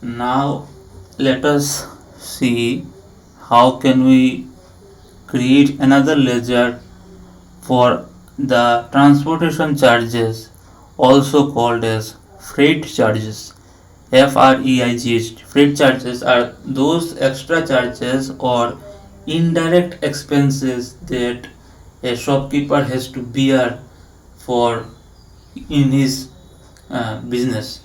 Now let us see how can we create another ledger for the transportation charges, also called as freight charges. FREIGH. Freight charges are those extra charges or indirect expenses that a shopkeeper has to bear for in his business.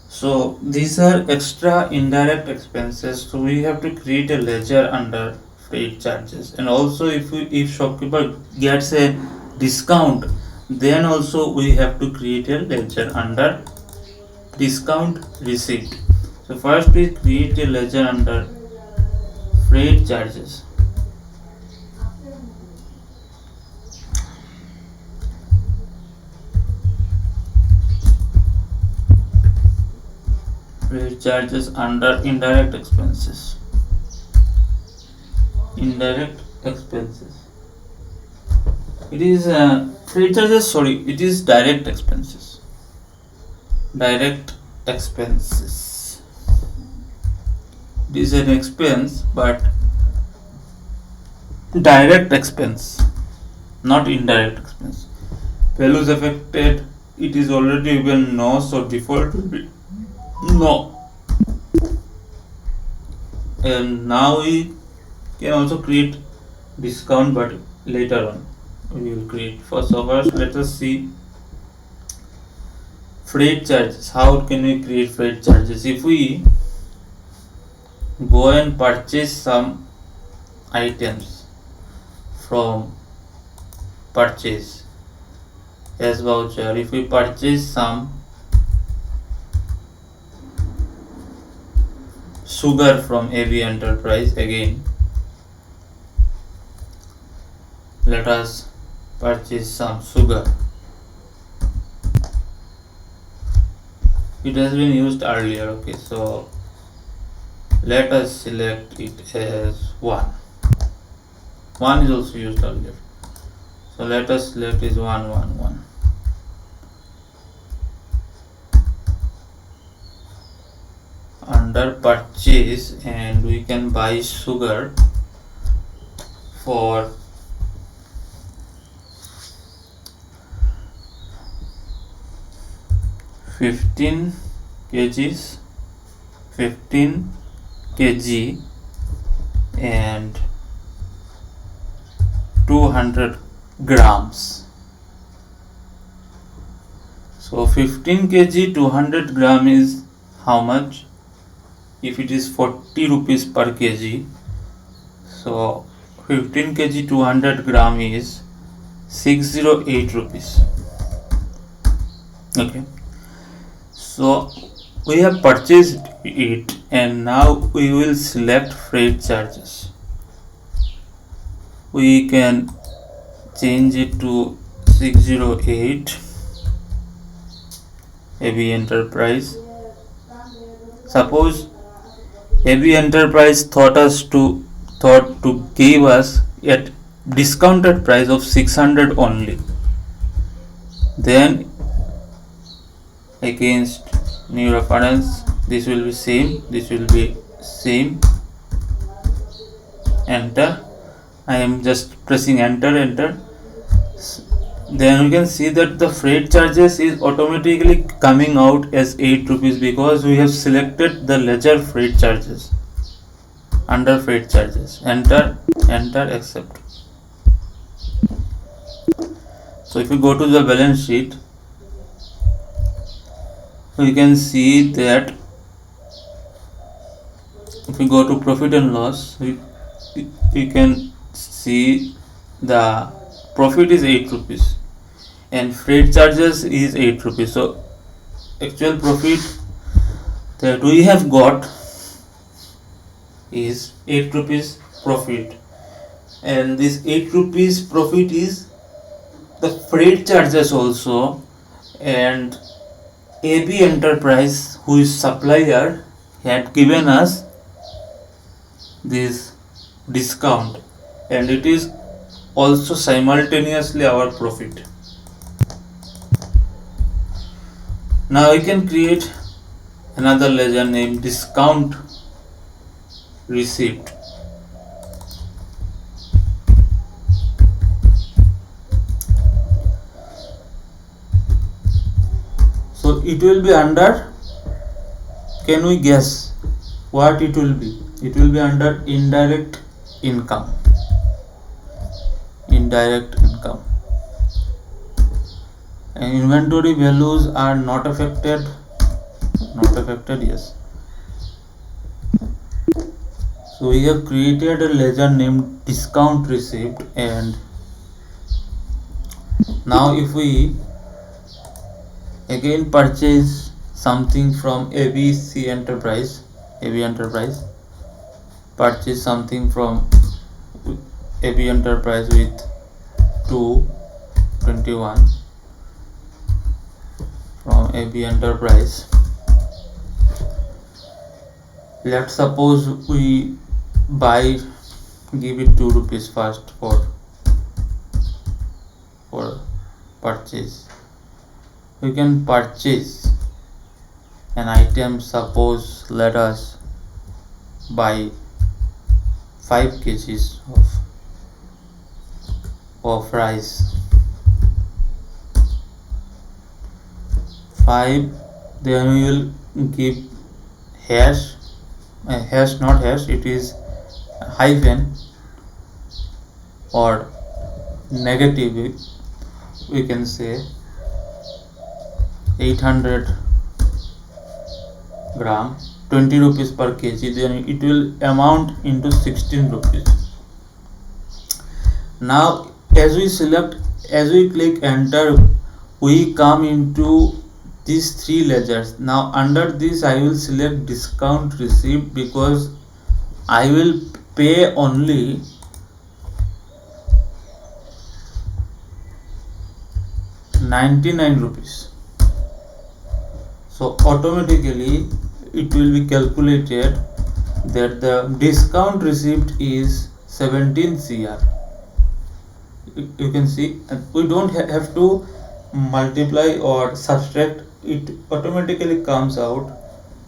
So these are extra indirect expenses, so we have to create a ledger under freight charges. And also if shopkeeper gets a discount, then also we have to create a ledger under discount receipt. So first we create a ledger under freight charges. Freight charges under indirect expenses. Indirect expenses. It is freight charges. Sorry, it is direct expenses. Direct expenses. It is an expense, but direct expense, not indirect expense. Values affected. It is already given no, so default will be no. And now we can also create discount, but later on we will create. First let us see freight charges. How can we create freight charges? If we go and purchase some items from purchase as voucher, if we purchase some sugar from AV Enterprise, again let us purchase some sugar. It has been used earlier. Okay, so let us select it as 1. 1 is also used earlier, so let us select is 111. Under purchase, and we can buy sugar for 15 kgs, 15 kg and 200 grams. So 15 kg 200 gram is how much? If it is 40 rupees per kg, so 15 kg 200 gram is 608 rupees. Okay, so we have purchased it, and now we will select freight charges. We can change it to 608 AV Enterprise. Suppose AV Enterprise thought to give us at discounted price of 600 only. Then against new reference, this will be same, this will be same. Enter. I am just pressing enter. Then we can see that the freight charges is automatically coming out as 8 rupees because we have selected the ledger freight charges under freight charges. Enter, accept. So if we go to the balance sheet, we can see that if we go to profit and loss, we can see the profit is 8 rupees and freight charges is 8 rupees. So actual profit that we have got is 8 rupees profit, and this 8 rupees profit is the freight charges also. And AB Enterprise, who is supplier, had given us this discount, and it is also simultaneously our profit. Now we can create another ledger named discount receipt. So it will be under, can we guess what it will be? It will be under indirect income. Indirect income. And inventory values are not affected. Not affected, yes. So we have created a ledger named discount receipt, and now if we again purchase something from ABC Enterprise, purchase something from AB Enterprise with 221 from AB Enterprise. Let's suppose we buy, give it 2 rupees first for purchase. We can purchase an item. Suppose let us buy 5 kgs of rice. 5, then we will give hash, not hash, it is hyphen or negative, we can say 800 gram, 20 rupees per kg, then it will amount into 16 rupees. Now as we click enter, we come into these 3 ledgers. Now under this I will select discount receipt because I will pay only 99 rupees. So automatically it will be calculated that the discount receipt is 17 cr. You can see, we don't have to multiply or subtract, it automatically comes out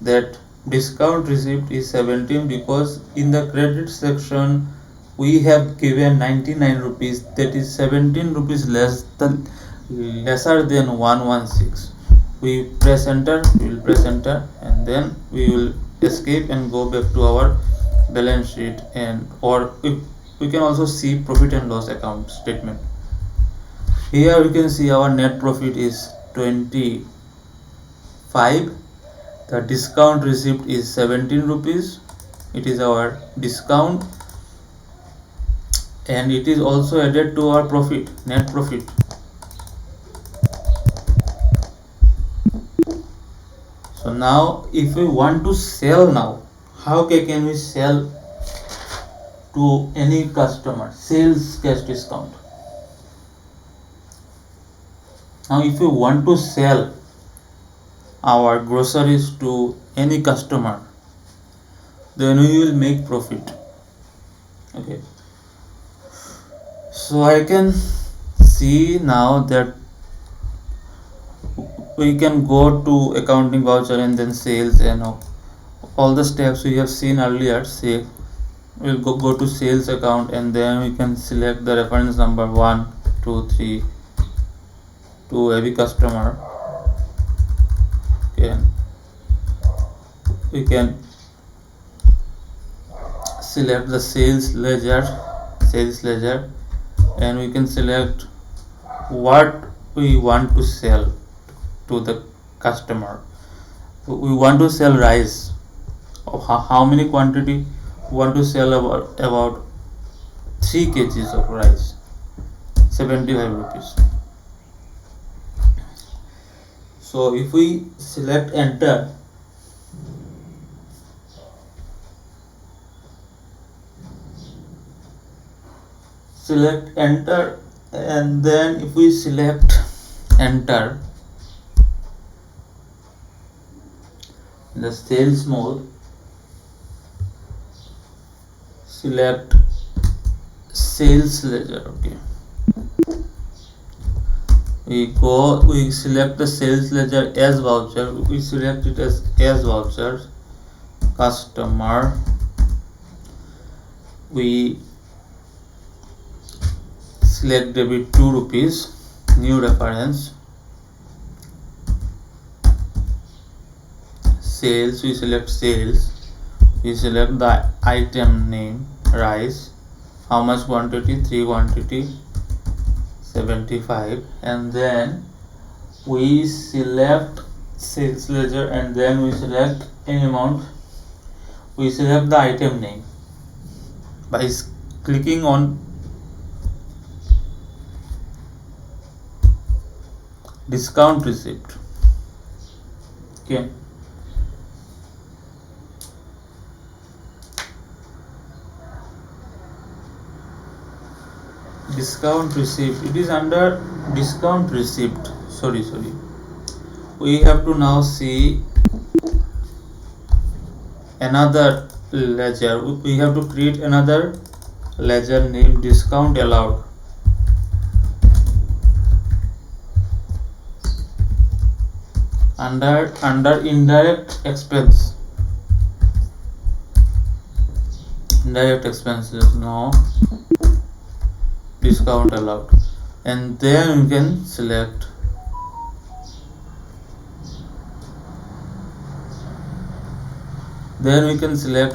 that discount receipt is 17 because in the credit section we have given 99 rupees, that is 17 rupees lesser than 116. We will press enter, and then we will escape and go back to our balance sheet, and or we can also see profit and loss account statement. Here we can see our net profit is 25, the discount receipt is 17 rupees, it is our discount, and it is also added to our profit, net profit. So now if we want to sell, now how can we sell to any customer? Sales cash discount. Now if we want to sell our groceries to any customer, then we will make profit. Okay, so I can see now that we can go to accounting, voucher, and then sales, and all the steps we have seen earlier. Say we'll go to sales account, and then we can select the reference number 1 2 3 to every customer. Okay, we can select the sales ledger, and we can select what we want to sell to the customer. We want to sell rice. How many quantity? We want to sell about 3 kgs of rice, 75 rupees. So if we select enter, and then if we select enter in the sales mode, select sales ledger. Okay, we select the sales ledger as voucher, we select it as voucher customer, we select debit 2 rupees, new reference, sales, we select sales, we select the item name rice, how much quantity, 3 quantity, 75, and then we select sales ledger, and then we select any amount, we select the item name by clicking on discount receipt. Okay, discount receipt, it is under discount receipt, sorry, we have to now see another ledger, we have to create another ledger named discount allowed. Under indirect expenses, no discount allowed, and then we can select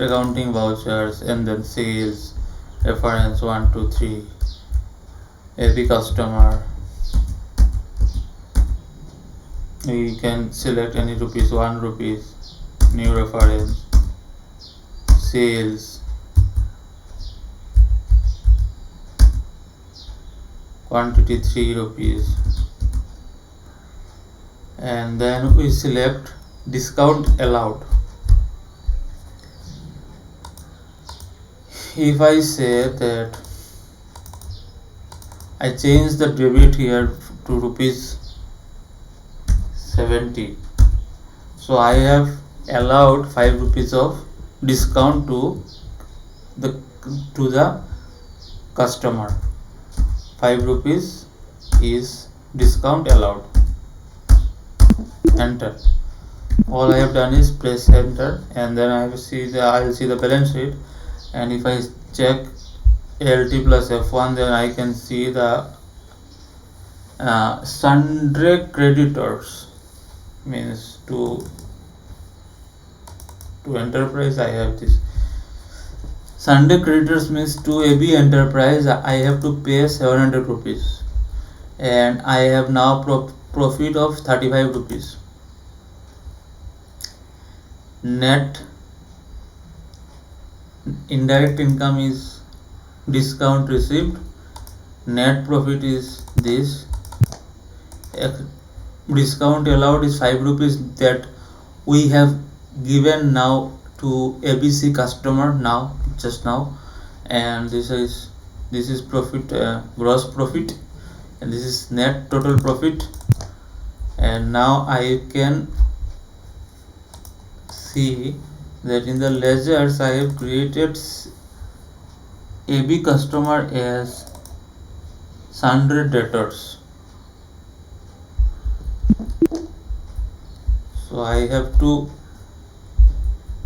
accounting vouchers, and then sales reference 1 2 3, every customer, we can select any rupees, 1 rupees, new reference, sales, quantity 3 rupees, and then we select discount allowed. If I say that I change the debit here to rupees 70, so I have allowed 5 rupees of discount to the customer, 5 rupees is discount allowed, enter. All I have done is press enter, and then I will see the balance sheet, and if I check Alt plus F1, then I can see the sundry creditors, means to enterprise I have this. Sundry creditors means to AB enterprise I have to pay 700 rupees, and I have now profit of 35 rupees. Net indirect income is discount received, net profit is this, discount allowed is 5 rupees that we have given now to ABC customer just now, and this is profit, gross profit, and this is net total profit. And now I can see that in the ledgers I have created AB customer as sundry debtors, so I have to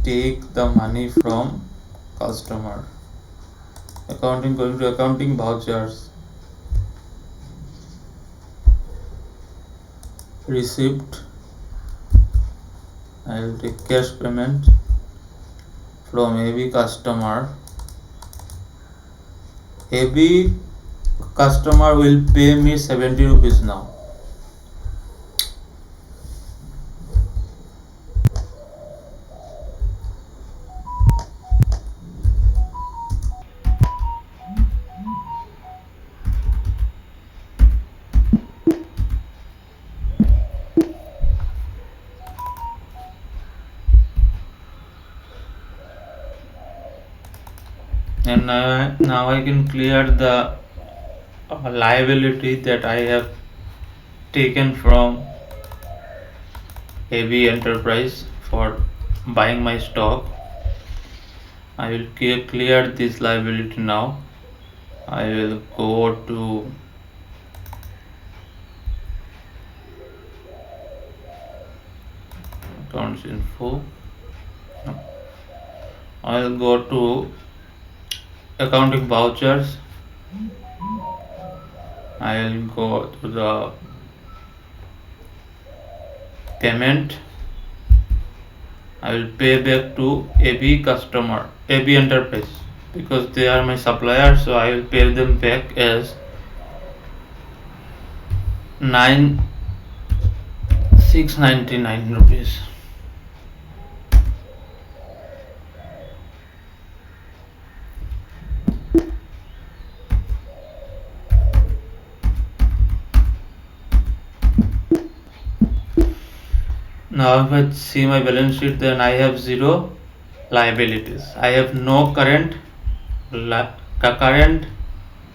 take the money from customer. Accounting, going to accounting vouchers, receipt, I will take cash payment from AB customer. AB customer will pay me 70 rupees now. And now I can clear the liability that I have taken from AB enterprise for buying my stock. I will clear this liability now. I will go to accounts info. I'll go to accounting vouchers. I'll go to the payment. I will pay back to AB customer, AB enterprise, because they are my supplier, so I will pay them back as 9,699 rupees. Now if I see my balance sheet, then I have zero liabilities. I have no current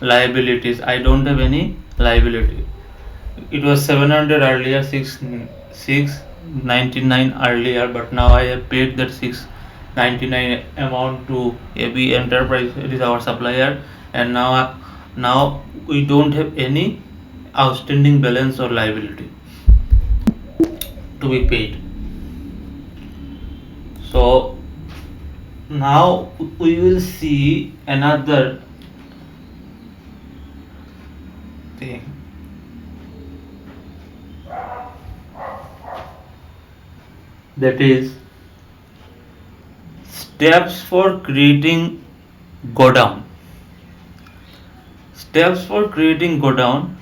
liabilities. I don't have any liability. It was 700 earlier, 699 earlier, but now I have paid that 699 amount to AB Enterprise. It is our supplier, and now we don't have any outstanding balance or liability to be paid. So now we will see another thing, that is steps for creating godown. Steps for creating godown.